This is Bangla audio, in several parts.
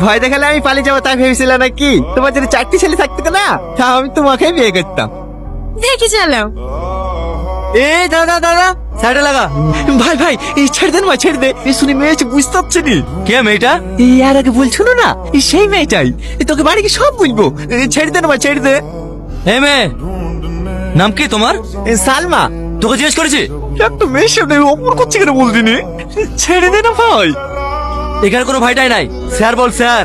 ভয় দেখালে আমি পালিয়ে যাবো তাই ভেবেছিলাম নাকি? তোমার যদি 4টি ছেলে থাকতো না তা আমি তোমাকে বিয়ে করতাম। দেখি চালাও। এই দাদা দাদা সাইডে লাগা। ভাই ভাই এই ছেড়ে দেন ভাই, ছেড়ে দে। এই শুনি মেয়ে বুঝতে পারছি নি। কে মেয়েটা? এই আর আগে বলছো না, সেই মেয়েটাই। তোকে বাড়ি কি সব বলবো। ছেড়ে দেন ভাই, ছেড়ে দে। এই মেয়ে নাম কি তোমার? সালমা। তোকে জিজ্ঞেস করেছি? একটা মেয়ের সামনে অপর করছি কেন বলছি নি? ছেড়ে দে না ভাই। এখানে কোনো ভাইটাই নাই। স্যার বল স্যার।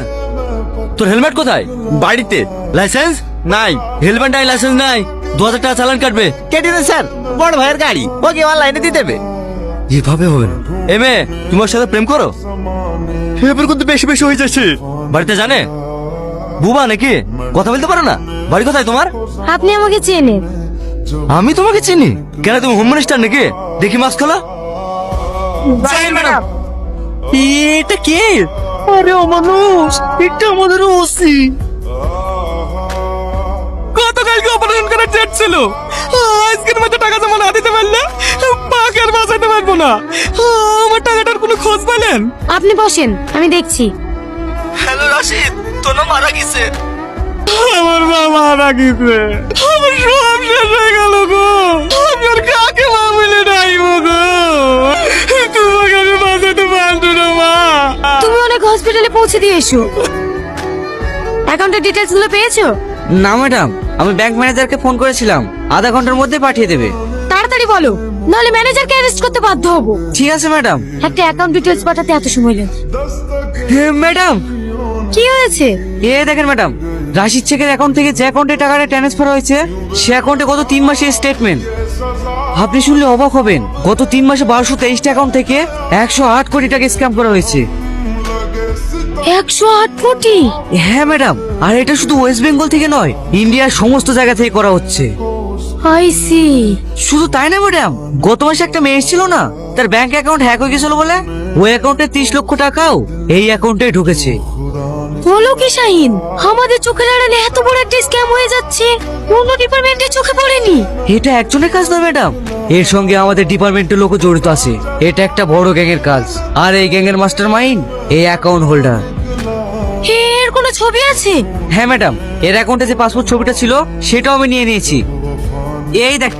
তোর হেলমেট কোথায়? বাড়িতে। লাইসেন্স নাই। হেলমেট নাই, লাইসেন্স নাই, 2000 টাকা চালান কাটবে। কেটে দেন স্যার, বড় ভাইয়ের গাড়ি, ওকে অনলাইনে দিয়ে দেবে। এভাবে হবে না। এ মেয়ে তোমার সাথে প্রেম করো? এবার কিন্তু বেশি বেশি হয়ে যাচ্ছে। বাড়িতে জানে? বুবা নাকি? কথা বলতে পারো না? বাড়ি কোথায় তোমার? আপনি আমাকে চেনেন? আমি তোমাকে চিনি। কেন তুমি হোম মিনিস্টার নাকি? দেখি মাস্ক খোলা। ম্যাডাম এটা কে? আরে অমানুষ, এটা আমাদের ওসি। গতকালকে অপারেশন করার ডেট ছিল, আজকের মধ্যে টাকা জমা না দিতে পারলে পাকে আর বাঁচাতে পারবো না। আমার টাকাটার কোনো খোঁজ পেলেন? আপনি বসেন, আমি দেখছি। হ্যালো রাশিদ, তোর মা মারা গেছে। আমার মা মারা গেছে, আমার সব শেষ হয়ে গেল গো। আমি আর কাকে মা বলে ডাইবো গো? তোমাকে আমি বাঁচাতে পারবো না মা। তুমি অনেক হসপিটালে পৌঁছে দিয়ে এসো। অ্যাকাউন্টের ডিটেইলস গুলো পেয়েছো? না ম্যাডাম, আমি ব্যাংক ম্যানেজারকে ফোন করেছিলাম, আধা ঘন্টার মধ্যে পাঠিয়ে দেবে। তাড়াতাড়ি বলো, নাহলে ম্যানেজারকে অ্যারেস্ট করতে বাধ্য হব। ঠিক আছে ম্যাডাম। একটা অ্যাকাউন্ট ডিটেইলস পাঠাতে এত সময় লাগে? ম্যাডাম কি হয়েছে? এ দেখেন ম্যাডাম, রাশিদ শেখের অ্যাকাউন্ট থেকে যে অ্যাকাউন্টে টাকাটা ট্রান্সফার হয়েছে সে অ্যাকাউন্টে গত 3 মাসের স্টেটমেন্ট। আপনি শুনলে অবাক হবেন, গত 3 মাসে 1223টা অ্যাকাউন্ট থেকে 108 কোটি টাকা স্ক্যাম করা হয়েছে। 108 কোটি? হ্যাঁ ম্যাডাম, আর এটা শুধু ওয়েস্ট বেঙ্গল থেকে নয়, ইন্ডিয়ার সমস্ত জায়গা থেকে করা হচ্ছে। I see. শুধু তাই না ম্যাডাম, গত মাসে একটা মেয়ে এসেছিল না, তার ব্যাংক অ্যাকাউন্ট হ্যাক হয়ে গেছিল বলে ওই অ্যাকাউন্টে 30 লক্ষ টাকাও এই অ্যাকাউন্টে ঢুকেছে। বলো কি শাহিন, আমাদের চোখের আড়ালে এত বড় একটা স্ক্যাম হয়ে যাচ্ছে, অন্য ডিপার্টমেন্টের চোখে পড়েনি? এটা একজনের কাজ না ম্যাডাম, এর সঙ্গে আমাদের ডিপার্টমেন্টের লোকও জড়িত আছে। এটা একটা বড় গ্যাংয়ের কাজ, আর এই গ্যাংয়ের মাস্টার মাইন্ড এই অ্যাকাউন্ট হোল্ডার। এর কোনো ছবি আছে? হ্যাঁ ম্যাডাম, এর অ্যাকাউন্টে যে পাসপোর্ট ছবিটা ছিল সেটাও আমি নিয়ে নিয়েছি। এই দেখ।